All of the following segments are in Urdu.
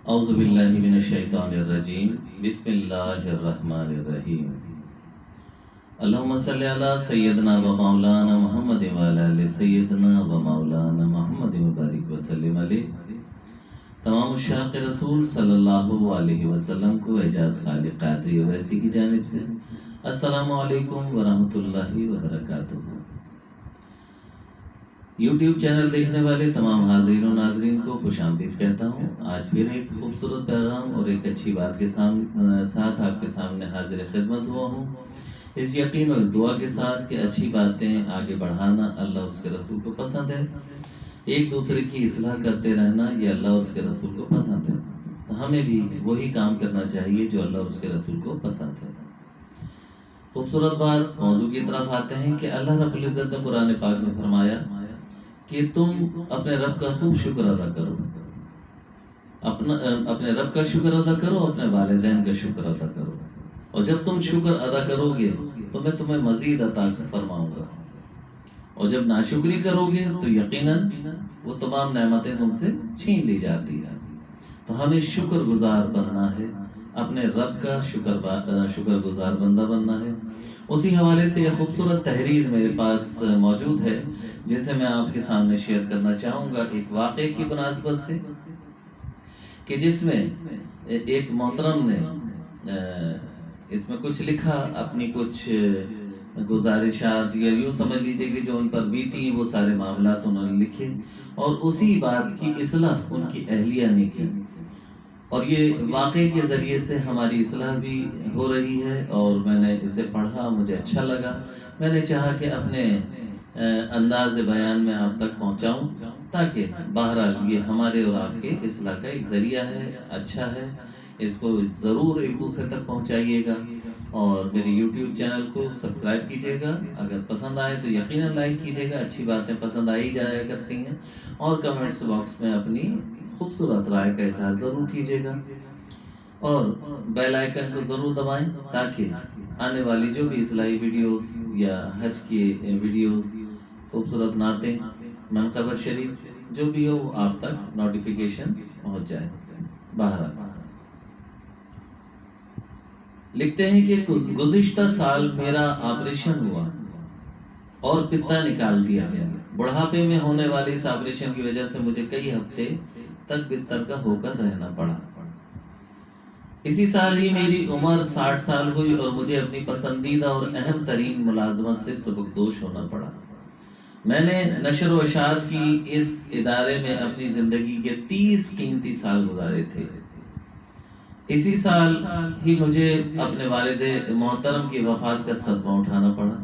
اعوذ باللہ من الشیطان الرجیم بسم اللہ الرحمن الرحیم اللہم صلی علی سیدنا و مولانا محمد وعلی آل سیدنا و مولانا محمد مبارک وسلم علیہ۔ تمام عشاق رسول صلی اللہ علیہ وسلم کو اعجاز خالق قادری اویسی کی جانب سے السلام علیکم ورحمۃ اللہ وبرکاتہ۔ یوٹیوب چینل دیکھنے والے تمام حاضرین و ناظرین کو خوش آمدید کہتا ہوں۔ آج پھر ایک خوبصورت پیغام اور ایک اچھی بات کے ساتھ آپ کے سامنے حاضر خدمت ہوا ہوں، اس یقین اور اس دعا کے ساتھ کہ اچھی باتیں آگے بڑھانا اللہ اور اس کے رسول کو پسند ہے، ایک دوسرے کی اصلاح کرتے رہنا یہ اللہ اور اس کے رسول کو پسند ہے، تو ہمیں بھی وہی کام کرنا چاہیے جو اللہ اور اس کے رسول کو پسند ہے۔ خوبصورت بات موضوع کی طرف آتے ہیں کہ اللہ رب العزت نے قرآن پاک میں فرمایا کہ تم اپنے رب کا خوب شکر ادا کرو، اپنے رب کا شکر ادا کرو، اپنے والدین کا شکر ادا کرو، اور جب تم شکر ادا کرو گے تو میں تمہیں مزید عطا فرماؤں گا، اور جب ناشکری کرو گے تو یقیناً وہ تمام نعمتیں تم سے چھین لی جاتی ہیں۔ تو ہمیں شکر گزار بننا ہے، اپنے رب کا شکر گزار بندہ بننا ہے۔ اسی حوالے سے ایک خوبصورت تحریر میرے پاس موجود ہے جسے میں آپ کے سامنے شیئر کرنا چاہوں گا، ایک واقعے کی مناسبت سے، کہ جس میں ایک محترم نے اس میں کچھ لکھا، اپنی کچھ گزارشات یا یوں سمجھ لیجئے کہ جو ان پر بیتی وہ سارے معاملات انہوں نے لکھے، اور اسی بات کی اصلاح ان کی اہلیہ نے کی، اور یہ واقعے کے ذریعے سے ہماری اصلاح بھی ہو رہی ہے۔ اور میں نے اسے پڑھا، مجھے اچھا لگا، میں نے چاہا کہ اپنے انداز بیان میں آپ تک پہنچاؤں، تاکہ بہرحال یہ ہمارے اور آپ کے اصلاح کا ایک ذریعہ ہے، اچھا ہے، اس کو ضرور ایک دوسرے تک پہنچائیے گا، اور میری یوٹیوب چینل کو سبسکرائب کیجیے گا، اگر پسند آئے تو یقیناً لائک کیجیے گا، اچھی باتیں پسند آئی جایا کرتی ہیں، اور کمنٹس باکس میں اپنی خوبصورت رائے کا اظہار ضرور کیجیے گا، اور بیل آئیکن کو ضرور دبائیں تاکہ آنے والی جو بھی اصلاحی ویڈیوز یا حج کی ویڈیوز، خوبصورت نعتیں، منقبت شریف جو بھی ہو وہ آپ تک نوٹیفیکیشن پہنچ جائے۔ بہرحال لکھتے ہیں کہ گزشتہ سال میرا آپریشن ہوا اور پتا نکال دیا گیا۔ بڑھاپے میں ہونے والے اس آپریشن کی وجہ سے مجھے کئی ہفتے تک بستر کا ہو کر رہنا پڑا۔ اسی سال ہی میری عمر 60 سال ہوئی اور مجھے اپنی پسندیدہ اور اہم ترین ملازمت سے سبکدوش ہونا پڑا۔ میں نے نشر و اشاعت کی اس ادارے میں اپنی زندگی کے 30 قیمتی سال گزارے تھے۔ اسی سال ہی مجھے اپنے والد محترم کی وفات کا صدمہ اٹھانا پڑا۔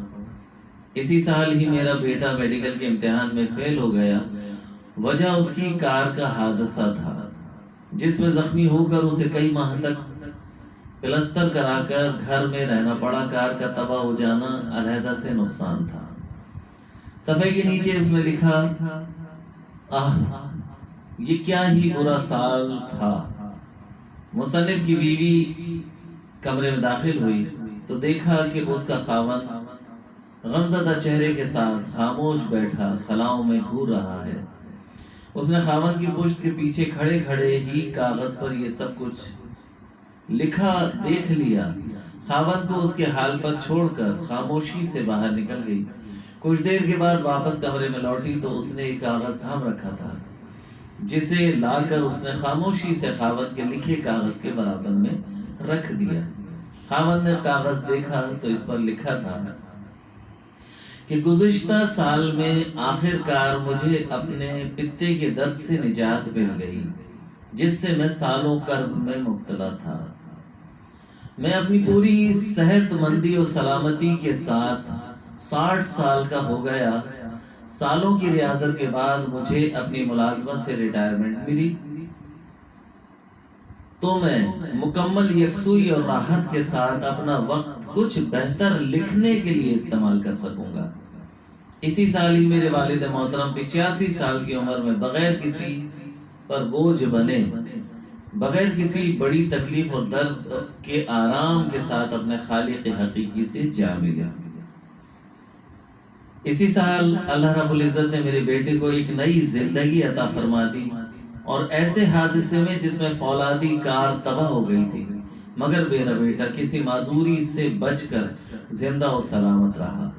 اسی سال ہی میرا بیٹا میڈیکل کے امتحان میں فیل ہو گیا، وجہ اس کی کار کا حادثہ تھا جس میں زخمی ہو کر اسے کئی ماہ تک پلستر کرا کر گھر میں رہنا پڑا۔ کار کا تباہ ہو جانا علیحدہ سے نقصان تھا۔ صفحے کے نیچے اس نے لکھا، یہ کیا ہی برا سال تھا۔ مصنف کی بیوی کمرے میں داخل ہوئی تو دیکھا کہ اس کا خاوند غمزدہ چہرے کے ساتھ خاموش بیٹھا خلاؤں میں گھور رہا ہے۔ اس نے خاوند کی پشت کے پیچھے کھڑے کھڑے ہی کاغذ پر یہ سب کچھ لکھا دیکھ لیا۔ خاوند کو اس کے حال پر چھوڑ کر خاموشی سے باہر نکل گئی۔ کچھ دیر کے بعد واپس کمرے میں لوٹی تو اس نے ایک کاغذ تھام رکھا تھا جسے لا کر اس نے خاموشی سے خاوند کے لکھے کاغذ کے برابر میں رکھ دیا۔ خاوند نے کاغذ دیکھا تو اس پر لکھا تھا کہ گزشتہ سال میں آخر کار مجھے اپنے پتے کے درد سے نجات مل گئی جس سے میں سالوں کرب میں مبتلا تھا۔ میں اپنی پوری صحت مندی اور سلامتی کے ساتھ 60 سال کا ہو گیا۔ سالوں کی ریاضت کے بعد مجھے اپنی ملازمت سے ریٹائرمنٹ ملی تو میں مکمل یکسوئی اور راحت کے ساتھ اپنا وقت کچھ بہتر لکھنے کے لیے استعمال کر سکوں گا۔ اسی سال ہی میرے والد محترم 85 سال کی عمر میں بغیر کسی پر بوجھ بنے، بغیر کسی بڑی تکلیف اور درد کے آرام کے ساتھ اپنے خالق حقیقی سے جا ملے۔ اسی سال اللہ رب العزت نے میرے بیٹے کو ایک نئی زندگی عطا فرما دی اور ایسے حادثے میں جس میں فولادی کار تباہ ہو گئی تھی، مگر میرا بیٹا کسی معذوری سے بچ کر زندہ و سلامت رہا۔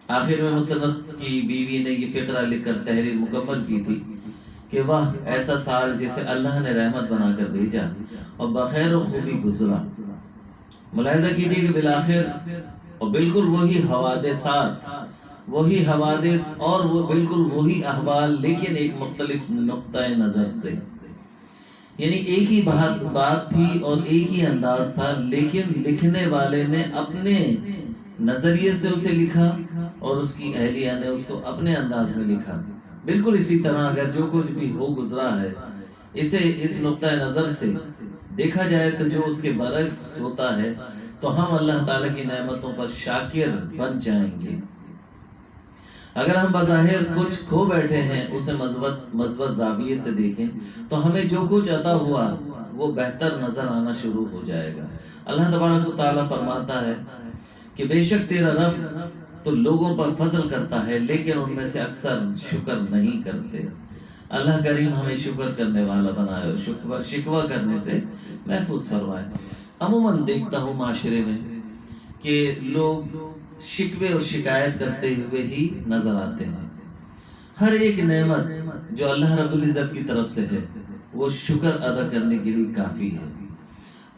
آخر میں مصنف کی بیوی نے یہ فقرہ لکھ کر تحریر مکمل کی تھی کہ وہ ایسا سال جسے اللہ نے رحمت بنا کر بھیجا اور بخیر و خوبی گزرا۔ ملاحظہ کیجیے کہ بالآخر اور بالکل وہی حوادثات، وہی حوادث اور وہ بالکل وہی احوال، لیکن ایک مختلف نقطۂ نظر سے، یعنی ایک ہی بات تھی اور ایک ہی انداز تھا، لیکن لکھنے والے نے اپنے نظریے سے اسے لکھا اور اس کی اہلیہ نے اس کو اپنے انداز میں لکھا۔ بالکل اسی طرح اگر جو کچھ بھی ہو گزرا ہے اسے اس نقطۂ نظر سے دیکھا جائے تو جو اس کے برعکس ہوتا ہے تو ہم اللہ تعالیٰ کی نعمتوں پر شاکر بن جائیں گے۔ اگر ہم بظاہر کچھ کھو بیٹھے ہیں اسے مثبت زاویے سے دیکھیں تو ہمیں جو کچھ عطا ہوا وہ بہتر نظر آنا شروع ہو جائے گا۔ اللہ تبارک و تعالیٰ فرماتا ہے کہ بے شک تیرا رب تو لوگوں پر فضل کرتا ہے لیکن ان میں سے اکثر شکر نہیں کرتے۔ اللہ کریم ہمیں شکر کرنے والا بنائے اور شکوہ کرنے سے محفوظ فرمائے۔ عموماً دیکھتا ہوں معاشرے میں کہ لوگ شکوے اور شکایت کرتے ہوئے ہی نظر آتے ہیں۔ ہر ایک نعمت جو اللہ رب العزت کی طرف سے ہے وہ شکر ادا کرنے کے لیے کافی ہے۔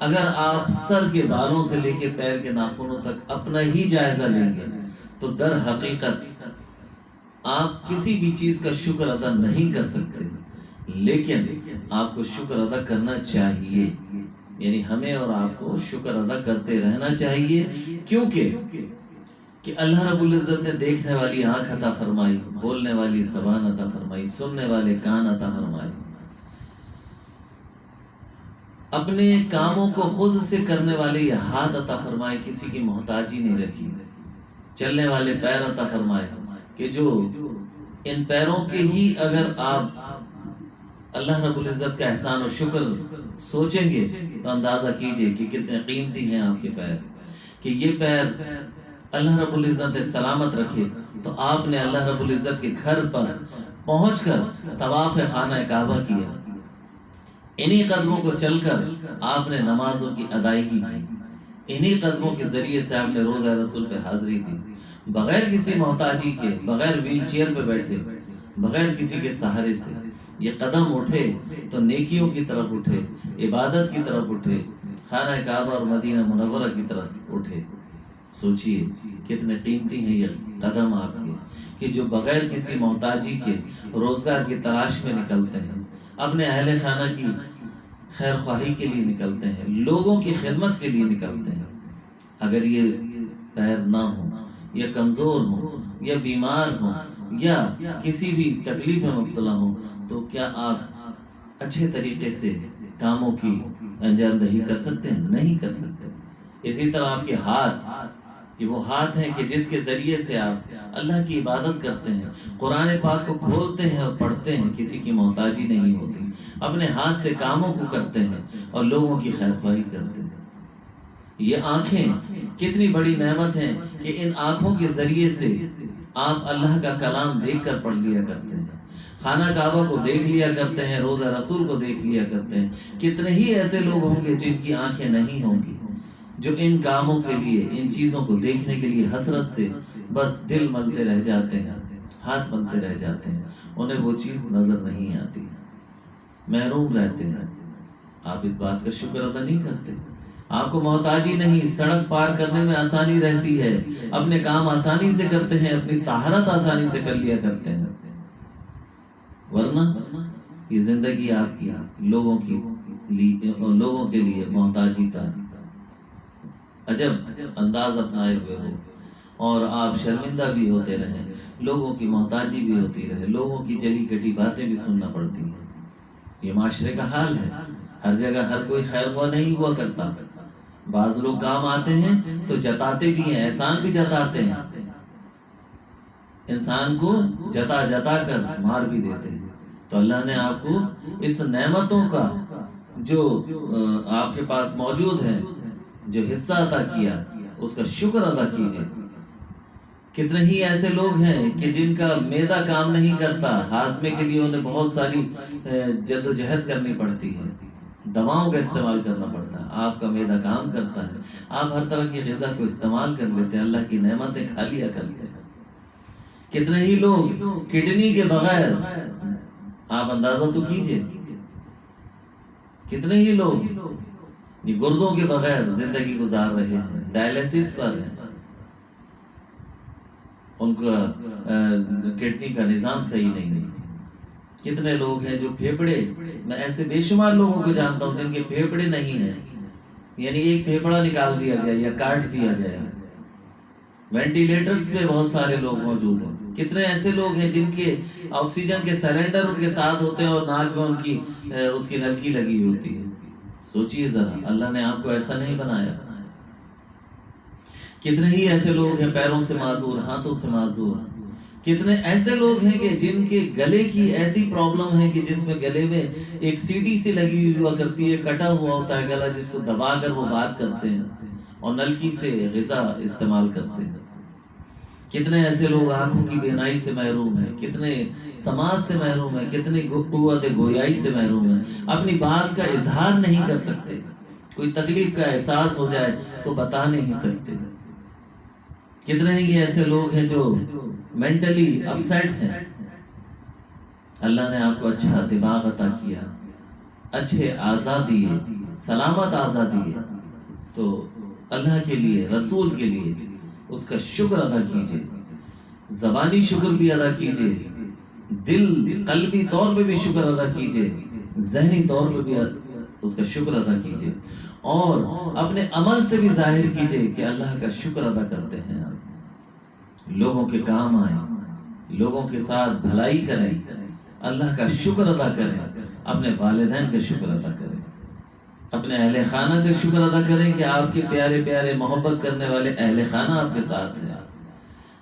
اگر آپ سر کے بالوں سے لے کے پیر کے ناخنوں تک اپنا ہی جائزہ لیں گے تو در حقیقت آپ کسی بھی چیز کا شکر ادا نہیں کر سکتے، لیکن آپ کو شکر ادا کرنا چاہیے، یعنی ہمیں اور آپ کو شکر ادا کرتے رہنا چاہیے، کیونکہ کہ اللہ رب العزت نے دیکھنے والی آنکھ عطا فرمائی، بولنے والی زبان عطا فرمائی، سننے والے کان عطا فرمائی، اپنے کاموں کو خود سے کرنے والے یہ ہاتھ عطا فرمائے، کسی کی محتاجی نہیں رکھی، چلنے والے پیر عطا فرمائے کہ جو ان پیروں کے ہی اگر آپ اللہ رب العزت کا احسان و شکر سوچیں گے تو اندازہ کیجئے کہ کتنے قیمتی ہیں آپ کے پیر، کہ یہ پیر اللہ رب العزت نے سلامت رکھے تو آپ نے اللہ رب العزت کے گھر پر پہنچ کر طواف خانہ کعبہ کیا، انہی قدموں کو چل کر آپ نے نمازوں کی ادائیگی کی، انہی قدموں کے ذریعے سے آپ نے روزہ رسول پہ حاضری دی، بغیر کسی محتاجی کے، بغیر ویل چیئر پہ بیٹھے، بغیر کسی کے سہارے سے یہ قدم اٹھے تو نیکیوں کی طرف اٹھے، عبادت کی طرف اٹھے، خانہ کعبہ اور مدینہ منورہ کی طرف اٹھے۔ سوچئے کتنے قیمتی ہیں یہ قدم آپ کے کہ جو بغیر کسی محتاجی کے روزگار کی تلاش میں نکلتے ہیں، اپنے اہل خانہ کی خیر خواہی کے لیے نکلتے ہیں، لوگوں کی خدمت کے لیے نکلتے ہیں۔ اگر یہ پیر نہ ہو یا کمزور ہو یا بیمار ہو یا کسی بھی تکلیف میں مبتلا ہو تو کیا آپ اچھے طریقے سے کاموں کی انجام دہی کر سکتے ہیں؟ نہیں کر سکتے۔ اسی طرح آپ کے ہاتھ، کہ وہ ہاتھ ہیں کہ جس کے ذریعے سے آپ اللہ کی عبادت کرتے ہیں، قرآن پاک کو کھولتے ہیں اور پڑھتے ہیں، کسی کی محتاجی نہیں ہوتی، اپنے ہاتھ سے کاموں کو کرتے ہیں اور لوگوں کی خیر خواہی کرتے ہیں۔ یہ آنکھیں کتنی بڑی نعمت ہیں کہ ان آنکھوں کے ذریعے سے آپ اللہ کا کلام دیکھ کر پڑھ لیا کرتے ہیں، خانہ کعبہ کو دیکھ لیا کرتے ہیں، روزہ رسول کو دیکھ لیا کرتے ہیں۔ کتنے ہی ایسے لوگ ہوں گے جن کی آنکھیں نہیں ہوں گی، جو ان کاموں کے لیے، ان چیزوں کو دیکھنے کے لیے حسرت سے بس دل ملتے رہ جاتے ہیں، ہاتھ ملتے رہ جاتے ہیں، انہیں وہ چیز نظر نہیں آتی، محروم رہتے ہیں۔ آپ اس بات کا شکر ادا نہیں کرتے۔ آپ کو محتاجی نہیں، سڑک پار کرنے میں آسانی رہتی ہے، اپنے کام آسانی سے کرتے ہیں، اپنی طہارت آسانی سے کر لیا کرتے ہیں، ورنہ یہ زندگی آپ کی لوگوں کے لیے محتاجی کا عجب انداز اپنائے ہوئے ہو اور آپ شرمندہ بھی ہوتے رہیں، لوگوں کی محتاجی بھی ہوتی رہے، لوگوں کی جلی کٹی باتیں بھی سننا پڑتی ہیں۔ یہ معاشرے کا حال ہے، ہر جگہ ہر کوئی خیر خواہ نہیں ہوا کرتا۔ بعض لوگ کام آتے ہیں تو جتاتے بھی ہیں، احسان بھی جتاتے ہیں، انسان کو جتا جتا کر مار بھی دیتے ہیں۔ تو اللہ نے آپ کو اس نعمتوں کا جو آپ کے پاس موجود ہے، جو حصہ عطا کیا، اس کا شکر ادا کیجئے۔ کتنے ہی ایسے لوگ ہیں کہ جن کا معدہ کام نہیں کرتا، ہاضمے کے لیے انہیں بہت ساری جد و جہد کرنی پڑتی ہے، دواؤں کا استعمال کرنا پڑتا ہے۔ آپ کا معدہ کام کرتا ہے، آپ ہر طرح کی غذا کو استعمال کر لیتے ہیں، اللہ کی نعمتیں کھا لیا کرتے ہیں۔ کتنے ہی لوگ کڈنی کے بغیر، آپ اندازہ تو کیجئے، کتنے ہی لوگ گردوں کے بغیر زندگی گزار رہے ہیں، ڈائلیسس پر ہیں، ان کا کڈنی کا نظام صحیح نہیں ہے۔ کتنے لوگ ہیں جو پھیپھڑے، میں ایسے بے شمار لوگوں کو جانتا ہوں جن کے پھیپھڑے نہیں ہیں، یعنی ایک پھیپھڑا نکال دیا گیا یا کاٹ دیا گیا۔ وینٹیلیٹرز پہ بہت سارے لوگ موجود ہیں۔ کتنے ایسے لوگ ہیں جن کے آکسیجن کے سلنڈر ان کے ساتھ ہوتے ہیں اور ناک میں ان کی اس کی نلکی لگی ہوتی ہے۔ سوچئے ذرا، اللہ نے آپ کو ایسا نہیں بنایا۔ کتنے ہی ایسے لوگ ہیں پیروں سے معذور، ہاتھوں سے معذور۔ کتنے ایسے لوگ ہیں کہ جن کے گلے کی ایسی پرابلم ہے کہ جس میں گلے میں ایک سیڑھی سی لگی ہوئی ہوا کرتی ہے، کٹا ہوا ہوتا ہے گلا، جس کو دبا کر وہ بات کرتے ہیں اور نلکی سے غذا استعمال کرتے ہیں۔ کتنے ایسے لوگ آنکھوں کی بینائی سے محروم ہیں، کتنے سماعت سے محروم ہیں، کتنے قوت گویائی سے محروم ہیں، اپنی بات کا اظہار نہیں کر سکتے، کوئی تکلیف کا احساس ہو جائے تو بتا نہیں سکتے۔ کتنے ہی ایسے لوگ ہیں جو مینٹلی اپسیٹ ہیں۔ اللہ نے آپ کو اچھا دماغ عطا کیا، اچھے اعضاء دیے، سلامت اعضاء دیے، تو اللہ کے لیے، رسول کے لیے اس کا شکر ادا کیجئے، زبانی شکر بھی ادا کیجئے، دل قلبی طور پہ بھی شکر ادا کیجئے، ذہنی طور پہ بھی اس کا شکر ادا کیجئے، اور اپنے عمل سے بھی ظاہر کیجئے کہ اللہ کا شکر ادا کرتے ہیں آپ، لوگوں کے کام آئیں، لوگوں کے ساتھ بھلائی کریں، اللہ کا شکر ادا کریں، اپنے والدین کا شکر ادا کریں، اپنے اہل خانہ کا شکر ادا کریں کہ آپ کے پیارے پیارے محبت کرنے والے اہل خانہ آپ کے ساتھ ہیں۔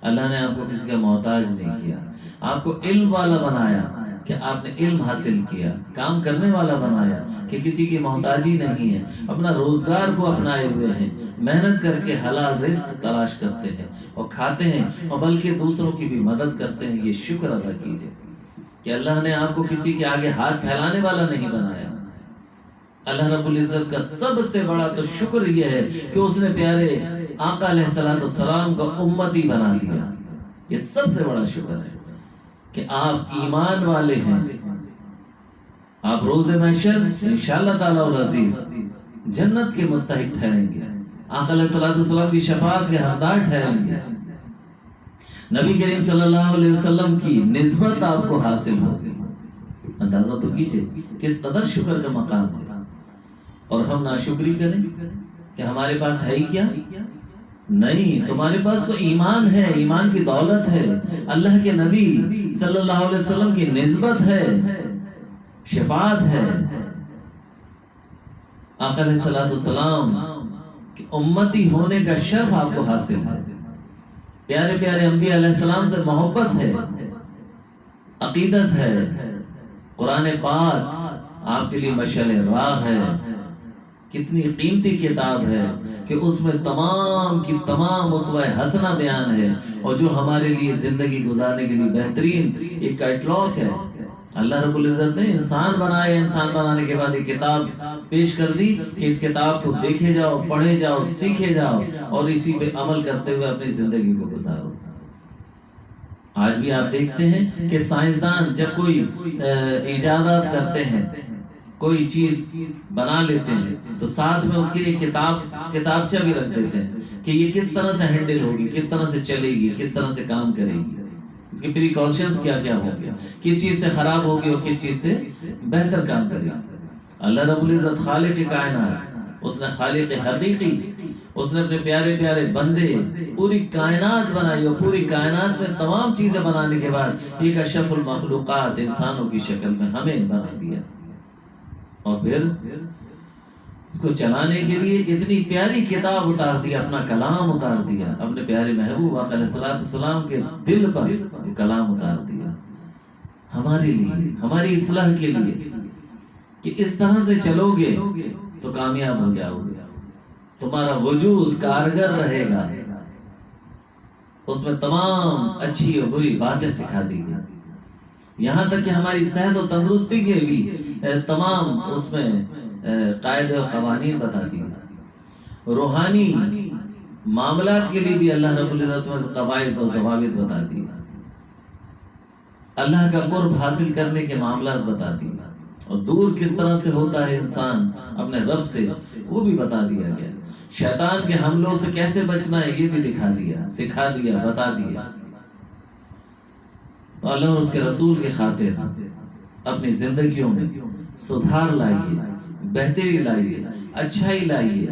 اللہ نے آپ کو کسی کا محتاج نہیں کیا، آپ کو علم والا بنایا کہ آپ نے علم حاصل کیا، کام کرنے والا بنایا کہ کسی کی محتاجی نہیں ہے، اپنا روزگار کو اپنائے ہوئے ہیں، محنت کر کے حلال رزق تلاش کرتے ہیں اور کھاتے ہیں، اور بلکہ دوسروں کی بھی مدد کرتے ہیں۔ یہ شکر ادا کیجئے کہ اللہ نے آپ کو کسی کے آگے ہاتھ پھیلانے والا نہیں بنایا۔ اللہ رب العزت کا سب سے بڑا تو شکر یہ ہے کہ اس نے پیارے آقا علیہ السلام کو امتی بنا دیا۔ یہ سب سے بڑا شکر ہے کہ آپ ایمان والے ہیں، آپ روز محشر انشاءاللہ تعالی العزیز جنت کے مستحق ٹھہریں گے، آقا علیہ السلام کی شفاعت کے حقدار ٹھہریں گے، نبی کریم صلی اللہ علیہ وسلم کی نسبت آپ کو حاصل ہوگی۔ اندازہ تو کیجئے کس قدر شکر کا مقام ہے، اور ہم ناشکری کریں کہ ہمارے پاس ہے ہی کیا؟ نہیں، تمہارے پاس تو ایمان ہے، ایمان کی دولت ہے، اللہ کے نبی صلی اللہ علیہ وسلم کی نسبت ہے، شفاعت ہے، آقا علیہ السلام کی امتی ہونے کا شرف آپ کو حاصل ہے، پیارے پیارے انبیاء علیہ السلام سے محبت ہے، عقیدت ہے، قرآن پاک آپ کے لیے مشعل راہ ہے۔ کتنی قیمتی کتاب ہے کہ اس میں تمام کی تمام اسوہ حسنہ بیان ہے، اور جو ہمارے لیے زندگی گزارنے کے لیے بہترین ایک کیٹلاگ ہے۔ اللہ رب العزت نے انسان بنایا، انسان بنانے کے بعد ایک کتاب پیش کر دی کہ اس کتاب کو دیکھے جاؤ، پڑھے جاؤ، سیکھے جاؤ، اور اسی پہ عمل کرتے ہوئے اپنی زندگی کو گزارو۔ آج بھی آپ دیکھتے ہیں کہ سائنسدان جب کوئی ایجادات کرتے ہیں، کوئی چیز بنا لیتے ہیں، تو ساتھ میں اس کے لیے کتابچہ بھی رکھ دیتے ہیں کہ یہ کس طرح سے ہینڈل ہوگی، کس طرح سے چلے گی، کس طرح سے کام کرے گی، اس کے پریکاشنز کیا کیا ہوں گے، کس چیز سے خراب ہوگی اور کس چیز سے بہتر کام کرے گی۔ اللہ رب العزت خالق کائنات، اس نے خالق حقیقی، اس نے اپنے پیارے پیارے بندے، پوری کائنات بنائی، اور پوری کائنات میں تمام چیزیں بنانے کے بعد ایک اشرف المخلوقات انسانوں کی شکل میں ہمیں بنا دیا، اور پھر اس کو چلانے کے لیے اتنی پیاری کتاب اتار دیا، اپنا کلام اتار دیا، اپنے پیارے محبوب آقا علیہ السلام کے دل پر کلام اتار دیا، ہمارے لیے، ہماری اصلاح کے لیے، کہ اس طرح سے چلو گے تو کامیاب ہو جاؤ گے، تمہارا وجود کارگر رہے گا، اس میں تمام اچھی اور بری باتیں سکھا دی گئی، یہاں تک کہ ہماری صحت و تندرستی کے بھی تمام اس میں قاعدے و قوانین بتا دی، روحانی معاملات کے لیے بھی اللہ رب العزت نے قواعد و ضوابط بتا دی، اللہ کا قرب حاصل کرنے کے معاملات بتا دی، اور دور کس طرح سے ہوتا ہے انسان اپنے رب سے وہ بھی بتا دیا گیا، شیطان کے حملوں سے کیسے بچنا ہے یہ بھی دکھا دیا، سکھا دیا، بتا دیا۔ تو اللہ اور اس کے رسول کی خاطر اپنی زندگیوں میں سدھار لائیے، بہتری لائیے، اچھائی لائیے،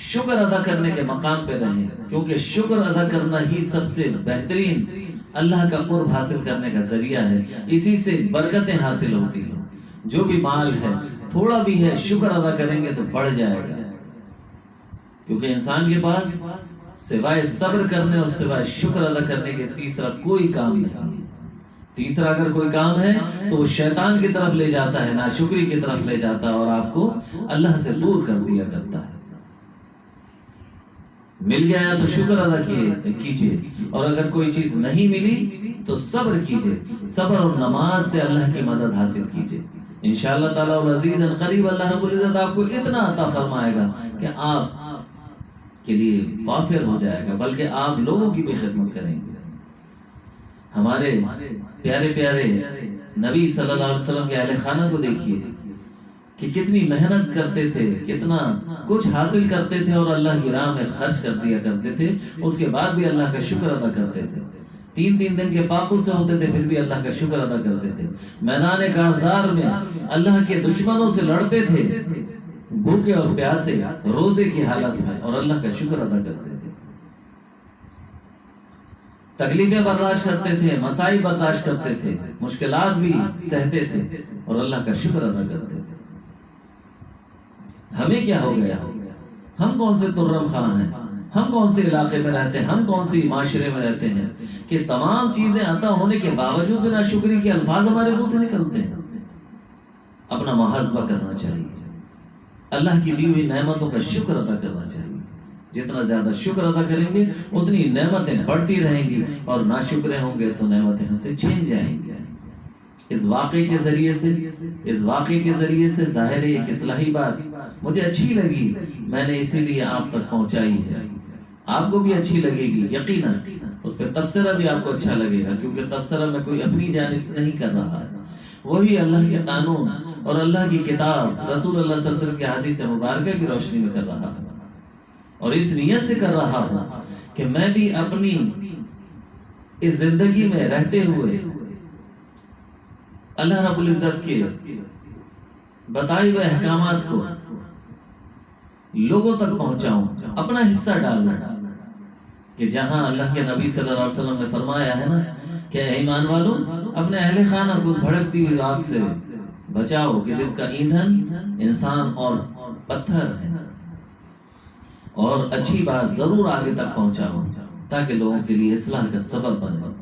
شکر ادا کرنے کے مقام پہ رہیں، کیونکہ شکر ادا کرنا ہی سب سے بہترین اللہ کا قرب حاصل کرنے کا ذریعہ ہے، اسی سے برکتیں حاصل ہوتی ہیں۔ جو بھی مال ہے، تھوڑا بھی ہے، شکر ادا کریں گے تو بڑھ جائے گا، کیونکہ انسان کے پاس سوائے صبر کرنے اور سوائے شکر ادا کرنے کے تیسرا کوئی کام نہیں ہے۔ تیسرا اگر کوئی کام ہے تو وہ شیطان کی طرف لے جاتا ہے، ناشکری کی طرف لے جاتا ہے، اور آپ کو اللہ سے دور کر دیا کرتا ہے۔ مل گیا تو شکر ادا کیجئے، اور اگر کوئی چیز نہیں ملی تو صبر کیجئے، صبر اور نماز سے اللہ کی مدد حاصل کیجئے، انشاءاللہ تعالی العزیز قریب اللہ رب العزت آپ کو اتنا عطا فرمائے گا کہ آپ کے لیے وافر ہو جائے گا، بلکہ آپ لوگوں کی بھی خدمت کریں گے۔ ہمارے پیارے پیارے نبی صلی اللہ علیہ وسلم کے اہل خانہ کو دیکھیے کہ کتنی محنت کرتے تھے، کتنا کچھ حاصل کرتے تھے اور اللہ کی راہ میں خرچ کر دیا کرتے تھے، اس کے بعد بھی اللہ کا شکر ادا کرتے تھے، 3 دن کے فاقوں سے ہوتے تھے پھر بھی اللہ کا شکر ادا کرتے تھے، میدان کارزار میں اللہ کے دشمنوں سے لڑتے تھے، بھوکے اور پیاسے روزے کی حالت میں، اور اللہ کا شکر ادا کرتے تھے، تکلیفیں برداشت کرتے تھے، مسائل برداشت کرتے تھے، مشکلات بھی سہتے تھے اور اللہ کا شکر ادا کرتے تھے۔ ہمیں کیا ہو گیا؟ ہم کون سے ترم خواہ ہیں؟ ہم کون سے علاقے میں رہتے ہیں؟ ہم کون سی معاشرے میں رہتے ہیں کہ تمام چیزیں عطا ہونے کے باوجود ناشکری کے الفاظ ہمارے منہ سے نکلتے ہیں؟ اپنا محاسبہ کرنا چاہیے، اللہ کی دی ہوئی نعمتوں کا شکر ادا کرنا چاہیے، جتنا زیادہ شکر ادا کریں گے اتنی نعمتیں بڑھتی رہیں گی، اور ناشکرے ہوں گے تو نعمتیں ہم سے چھین جائیں گی۔ اس واقعے کے ذریعے سے ظاہر ہے ایک اصلاحی بات مجھے اچھی لگی، میں نے اسی لیے آپ تک پہنچائی ہے، آپ کو بھی اچھی لگے گی یقیناً، اس پہ تبصرہ بھی آپ کو اچھا لگے گا، کیونکہ تبصرہ میں کوئی اپنی جانب سے نہیں کر رہا ہے، وہی اللہ کے قانون اور اللہ کی کتاب رسول اللہ صلی اللہ علیہ وسلم کی حدیث مبارکہ کی روشنی میں کر رہا ہوں، اور اس نیت سے کر رہا ہوں کہ میں بھی اپنی اس زندگی میں رہتے ہوئے اللہ رب العزت کے بتائے ہوئے احکامات کو لوگوں تک پہنچاؤں، اپنا حصہ ڈالنا، کہ جہاں اللہ کے نبی صلی اللہ علیہ وسلم نے فرمایا ہے نا کہ اے ایمان والو اپنے اہل خانہ کو بھڑکتی ہوئی آگ سے بچاؤ کہ جس کا ایندھن انسان اور پتھر ہے، اور اچھی بات ضرور آگے تک پہنچاؤ تاکہ لوگوں کے لیے اصلاح کا سبب بنے۔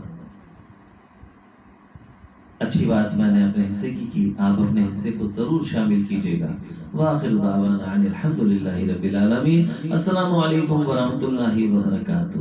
اچھی بات میں نے اپنے حصے کی، آپ اپنے حصے کو ضرور شامل کیجئے گا۔ وآخر دعوانا الحمدللہ رب العالمین۔ السلام علیکم ورحمۃ اللہ وبرکاتہ۔